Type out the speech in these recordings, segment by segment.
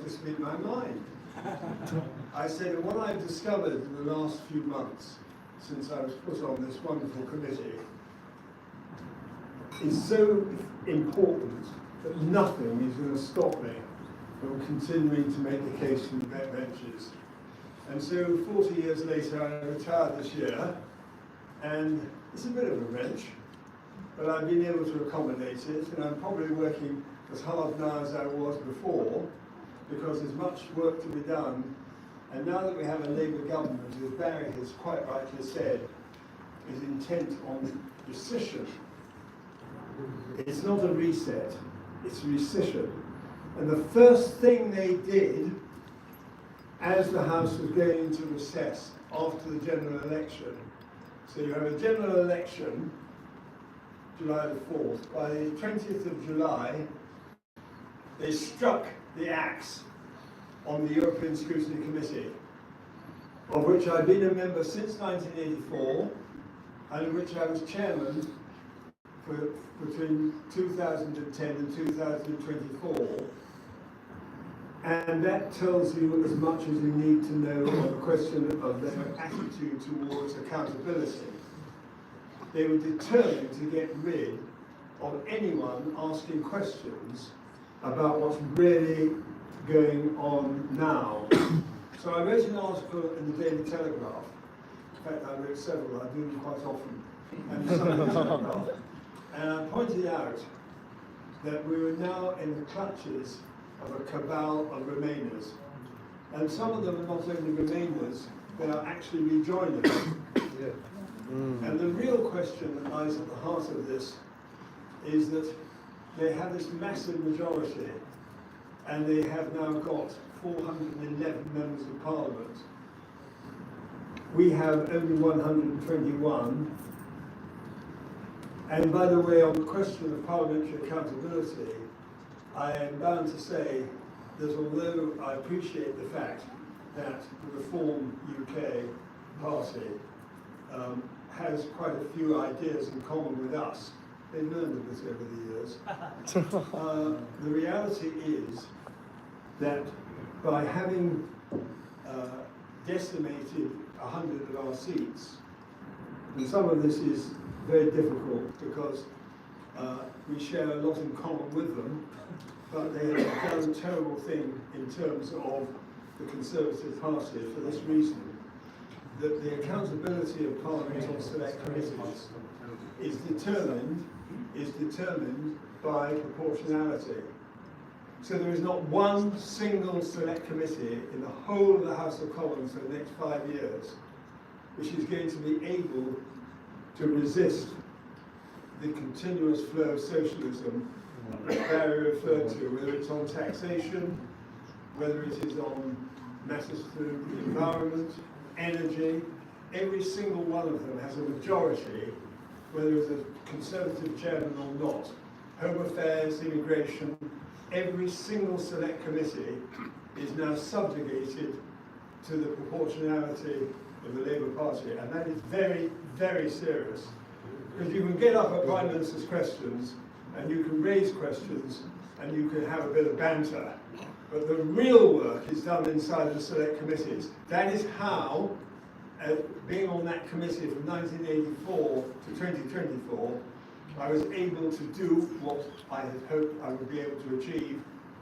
to speak my mind. I said, what I've discovered in the last few months, since I was put on this wonderful committee, is so important that nothing is going to stop me from continuing to make the case for the backbenches. And so 40 years later, I retired this year, and it's a bit of a wrench, but I've been able to accommodate it, and I'm probably working as hard now as I was before, because there's much work to be done. And now that we have a Labour government, as Barry has quite rightly said, is intent on rescission. It's not a reset, it's rescission. And the first thing they did, as the House was going into recess after the general election, so you have a general election, July the 4th, by the 20th of July, they struck the axe on the European Scrutiny Committee, of which I've been a member since 1984, and in which I was chairman for between 2010 and 2024. And that tells you as much as you need to know on the question of their attitude towards accountability. They were determined to get rid of anyone asking questions about what's really going on now. So I wrote an article in the Daily Telegraph. In fact, I wrote several, I do them quite often, and the Sunday Telegraph. And I pointed out that we were now in the clutches of a cabal of Remainers. And some of them are not only Remainers, they are actually rejoiners. Yeah. And the real question that lies at the heart of this is that they have this massive majority, and they have now got 411 members of Parliament. We have only 121. And by the way, on the question of parliamentary accountability, I am bound to say that although I appreciate the fact that the Reform UK party has quite a few ideas in common with us, they've learned a bit over the years, the reality is that by having decimated 100 of our seats, and some of this is very difficult because we share a lot in common with them, but they have done a terrible thing in terms of the Conservative Party for this reason, that the accountability of Parliament on select committees is determined by proportionality. So there is not one single select committee in the whole of the House of Commons for the next 5 years which is going to be able to resist the continuous flow of socialism that Barry referred to, whether it's on taxation, whether it is on matters to do with the environment, energy. Every single one of them has a majority, whether it's a Conservative chairman or not. Home Affairs, immigration, every single select committee is now subjugated to the proportionality of the Labour Party, and that is very, very serious. Because you can get up at Prime Minister's questions, and you can raise questions, and you can have a bit of banter, but the real work is done inside the select committees. That is how, being on that committee from 1984 to 2024, I was able to do what I had hoped I would be able to achieve,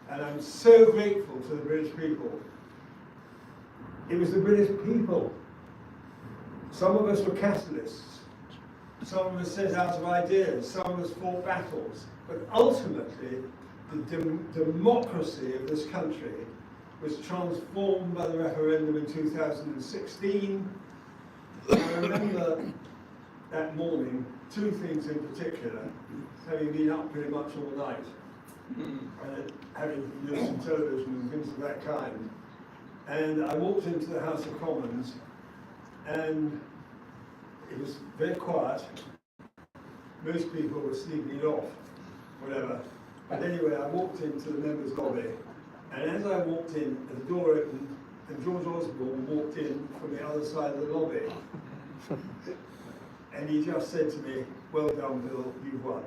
and I'm so grateful to the British people. It was the British people. Some of us were catalysts, some of us set out of ideas, some of us fought battles, but ultimately the democracy of this country was transformed by the referendum in 2016. I remember that morning, two things in particular, having been up pretty much all night, and having used some television and things of that kind. And I walked into the House of Commons, and it was very quiet. Most people were sleeping it off, whatever. But anyway, I walked into the members' lobby, and as I walked in, the door opened, and George Osborne walked in from the other side of the lobby. And he just said to me, "Well done, Bill, you've won."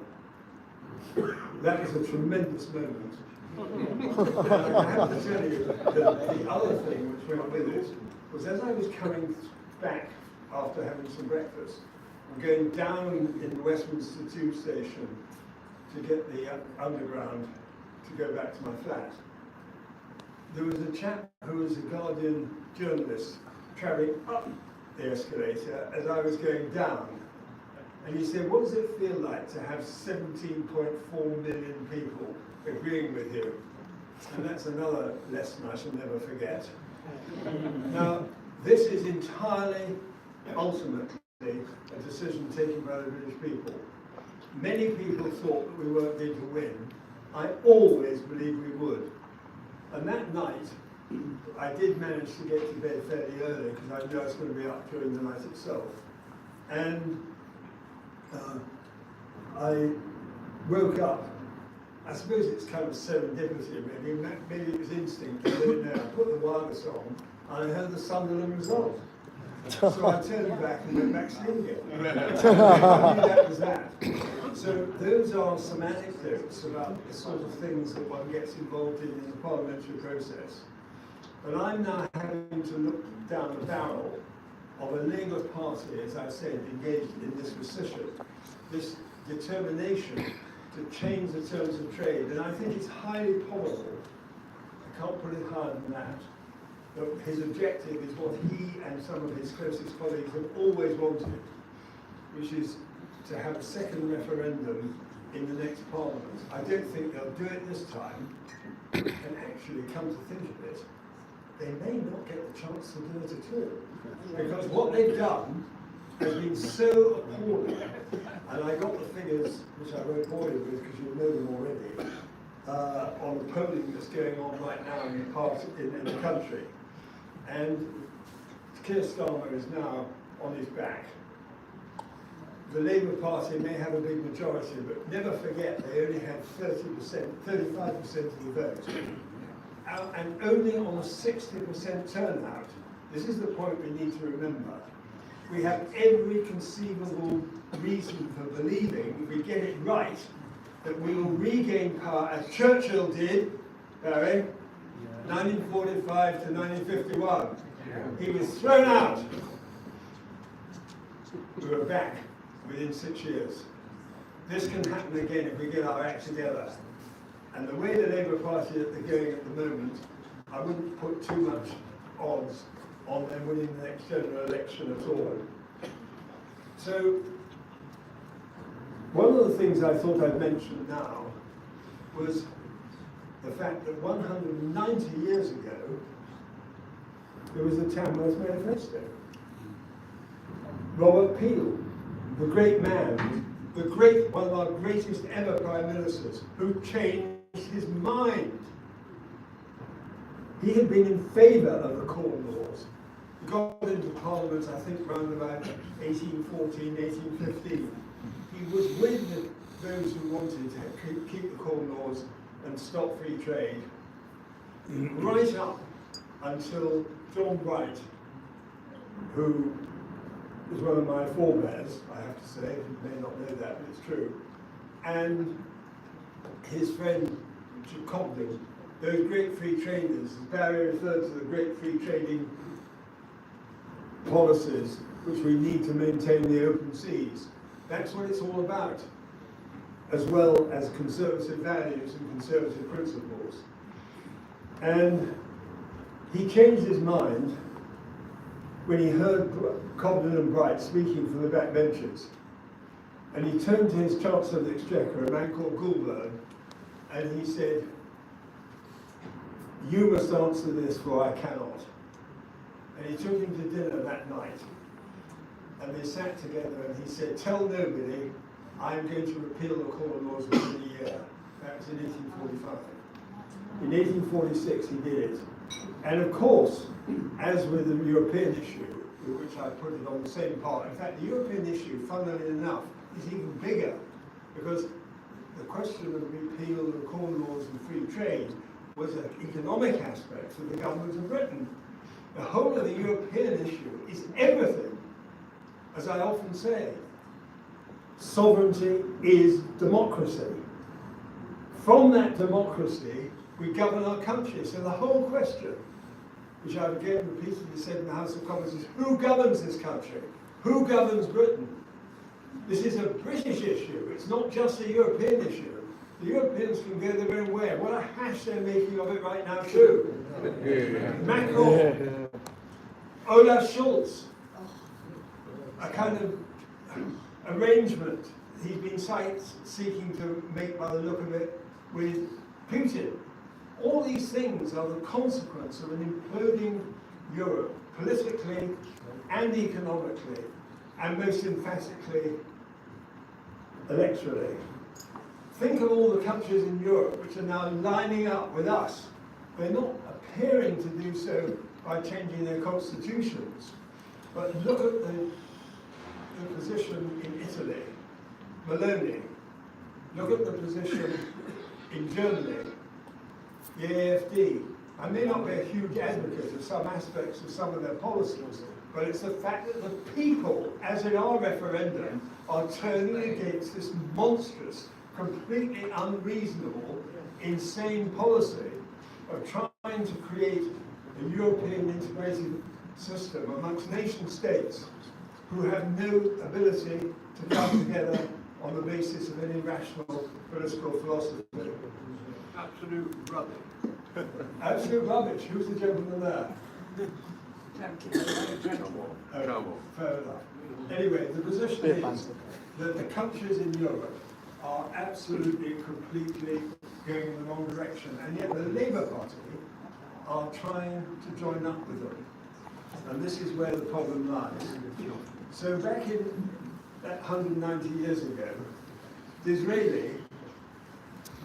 That was a tremendous moment. And I have to tell you that the other thing which went with it was as I was coming back after having some breakfast, I'm going down in the Westminster Tube Station to get the underground to go back to my flat. There was a chap who was a Guardian journalist travelling up the escalator as I was going down. And he said, what does it feel like to have 17.4 million people agreeing with you? And that's another lesson I shall never forget. Now, this is entirely, ultimately, a decision taken by the British people. Many people thought that we weren't going to win. I always believed we would. And that night, I did manage to get to bed fairly early because I knew I was going to be up during the night itself. And I woke up. I suppose it's kind of serendipity, maybe it was instinct. I don't know. I put the wireless on and I heard the Sunderland result. So I turned back and went back to sleep again. I knew that was that. So those are some anecdotes about the sort of things that one gets involved in the parliamentary process. But I'm now having to look down the barrel of a Labour Party, as I said, engaged in this recession, this determination to change the terms of trade. And I think it's highly probable, I can't put it higher than that his objective is what he and some of his closest colleagues have always wanted, which is to have a second referendum in the next Parliament. I don't think they'll do it this time, and actually, come to think of it, they may not get the chance to do it at all. Because what they've done has been so appalling, and I got the figures, which I won't bore you with because you'll know them already, on the polling that's going on right now in the country. And Keir Starmer is now on his back. The Labour Party may have a big majority, but never forget they only had 30%, 35% of the vote. And only on a 60% turnout. This is the point we need to remember. We have every conceivable reason for believing, if we get it right, that we will regain power as Churchill did, Barry, 1945 to 1951. He was thrown out. We were back within 6 years. This can happen again if we get our act together. And the way the Labour Party are going at the moment, I wouldn't put too much odds on them winning the next general election at all. So, one of the things I thought I'd mention now was the fact that 190 years ago, there was the Tamworth Manifesto. Robert Peel, the great man, one of our greatest ever prime ministers, who changed his mind. He had been in favour of the Corn Laws. He got into Parliament, I think, around about 1814, 1815. He was with those who wanted to keep the Corn Laws and stop free trade, right up until John Bright, who was one of my forebears, I have to say. You may not know that, but it's true. And his friend Richard Cobden, those great free traders, as Barry referred to the great free trading policies which we need to maintain the open seas. That's what it's all about, as well as conservative values and conservative principles. And he changed his mind when he heard Cobden and Bright speaking from the backbenches. And he turned to his Chancellor of the Exchequer, a man called Goulburn, and he said, "You must answer this, for I cannot." And he took him to dinner that night. And they sat together and he said, "Tell nobody I'm going to repeal the Corn Laws within a year." That was in 1845. In 1846 he did it. And of course, as with the European issue, with which I put it on the same part, in fact the European issue, funnily enough, is even bigger, because the question of repeal of the Corn Laws and free trade was an economic aspect for the government of Britain. The whole of the European issue is everything. As I often say, sovereignty is democracy. From that democracy we govern our country. So the whole question, which I've again repeatedly said in the House of Commons, is who governs this country? Who governs Britain? This is a British issue. It's not just a European issue. The Europeans can go their own way. What a hash they're making of it right now too. Macron, Olaf Scholz, a kind of arrangement he's been seeking to make by the look of it with Putin. All these things are the consequence of an imploding Europe, politically and economically, and most emphatically, electorally. Think of all the countries in Europe which are now lining up with us. They're not appearing to do so by changing their constitutions, but look at the position in Italy, Meloni. Look at the position in Germany, the AfD. I may not be a huge advocate of some aspects of some of their policies, but it's the fact that the people, as in our referendum, are turning against this monstrous, completely unreasonable, insane policy of trying to create a European integrated system amongst nation states who have no ability to come together on the basis of any rational political philosophy. Absolute rubbish. Absolute rubbish. Who's the gentleman there? Trouble. Fair enough. Anyway, the position is that the countries in Europe are absolutely, completely going in the wrong direction, and yet the Labour Party are trying to join up with them. And this is where the problem lies. So back in 190 years ago, Disraeli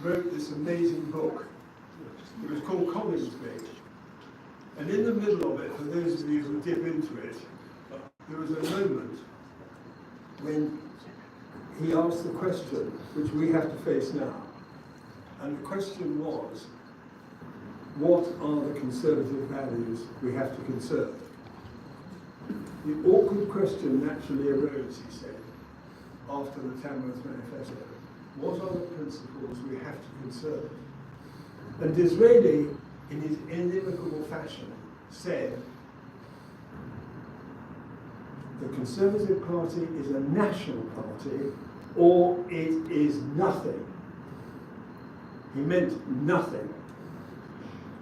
wrote this amazing book. It was called Coningsby. And in the middle of it, for those of you who dip into it, there was a moment when he asked the question which we have to face now. And the question was, what are the conservative values we have to conserve? The awkward question naturally arose, he said, after the Tamworth Manifesto. What are the principles we have to conserve? And Disraeli, in his inimicable fashion, said, the Conservative Party is a national party, or it is nothing. He meant nothing.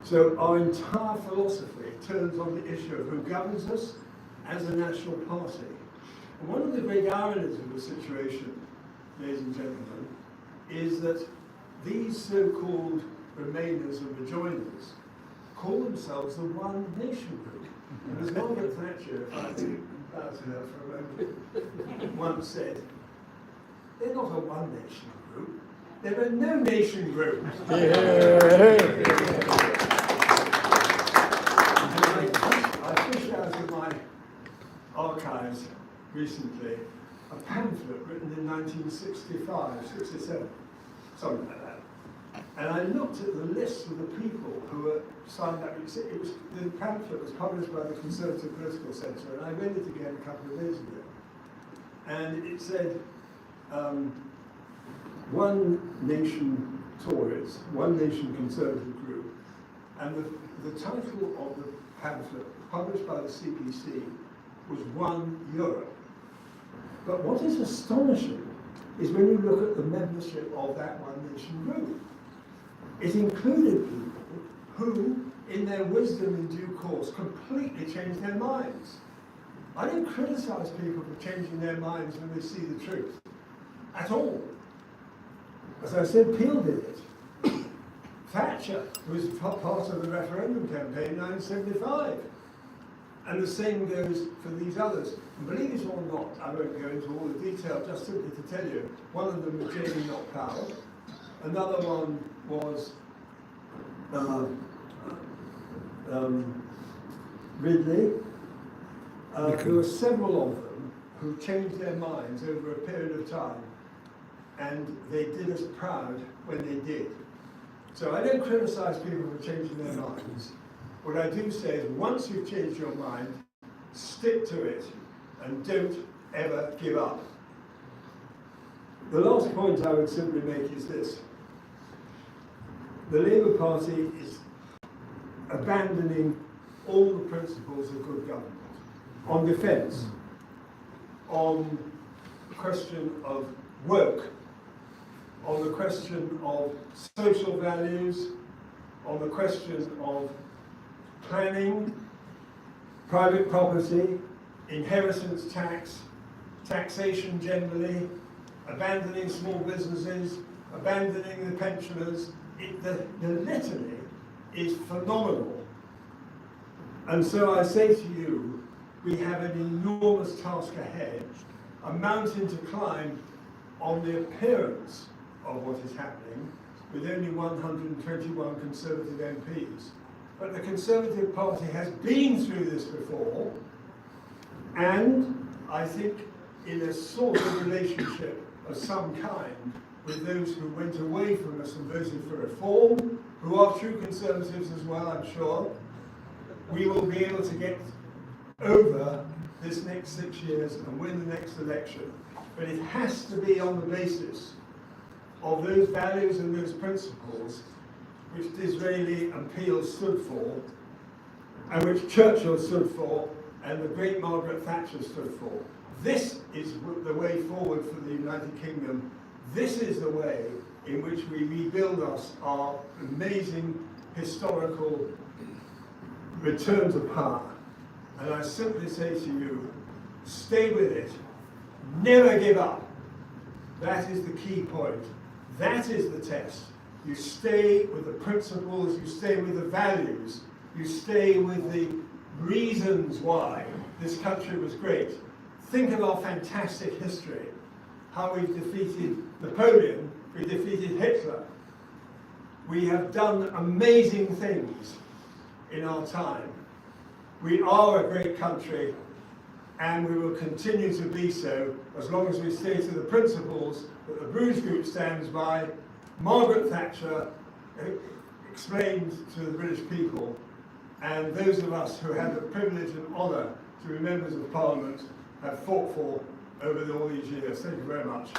So our entire philosophy turns on the issue of who governs us as a national party. And one of the great ironies of the situation, ladies and gentlemen, is that these so-called Remainers and Rejoiners call themselves the One Nation Group. And as Margaret Thatcher, if I think about her for a moment, once said, they're not a One Nation Group, they're a No Nation Group. I fished out of my archives recently a pamphlet written in 1965, 67, something like that. And I looked at the list of the people who were signed up. The pamphlet was published by the Conservative Political Centre, and I read it again a couple of days ago. And it said, One Nation Tories, One Nation Conservative Group. And the title of the pamphlet, published by the CPC, was One Europe. But what is astonishing is when you look at the membership of that One Nation Group. It included people who, in their wisdom in due course, completely changed their minds. I don't criticise people for changing their minds when they see the truth, at all. As I said, Peel did it. Thatcher was part of the referendum campaign in 1975. And the same goes for these others. And believe it or not, I won't go into all the detail, just simply to tell you, one of them was Jamie Not Powell. Another one was Ridley. There were several of them who changed their minds over a period of time, and they did us proud when they did. So I don't criticise people for changing their minds. What I do say is, once you've changed your mind, stick to it and don't ever give up. The last point I would simply make is this. the Labour Party is abandoning all the principles of good government on defence, on the question of work, on the question of social values, on the question of planning, private property, inheritance tax, taxation generally, abandoning small businesses, abandoning the pensioners. The litany is phenomenal. And so I say to you, we have an enormous task ahead, a mountain to climb on the appearance of what is happening, with only 121 Conservative MPs. But the Conservative Party has been through this before, and I think in a sort of relationship of some kind with those who went away from us and voted for reform, who are true Conservatives as well, I'm sure, we will be able to get over this next 6 years and win the next election. But it has to be on the basis of those values and those principles which Disraeli and Peel stood for, and which Churchill stood for, and the great Margaret Thatcher stood for. This is the way forward for the United Kingdom. This is the way in which we rebuild our amazing historical return to power. And I simply say to you, stay with it. Never give up. That is the key point. That is the test. You stay with the principles, you stay with the values, you stay with the reasons why this country was great. Think of our fantastic history, how we've defeated Napoleon, we defeated Hitler. We have done amazing things in our time. We are a great country, and we will continue to be so as long as we stay to the principles that the Bruges Group stands by, Margaret Thatcher explained to the British people, and those of us who had the privilege and honour to be members of Parliament have fought for over all these years. Thank you very much.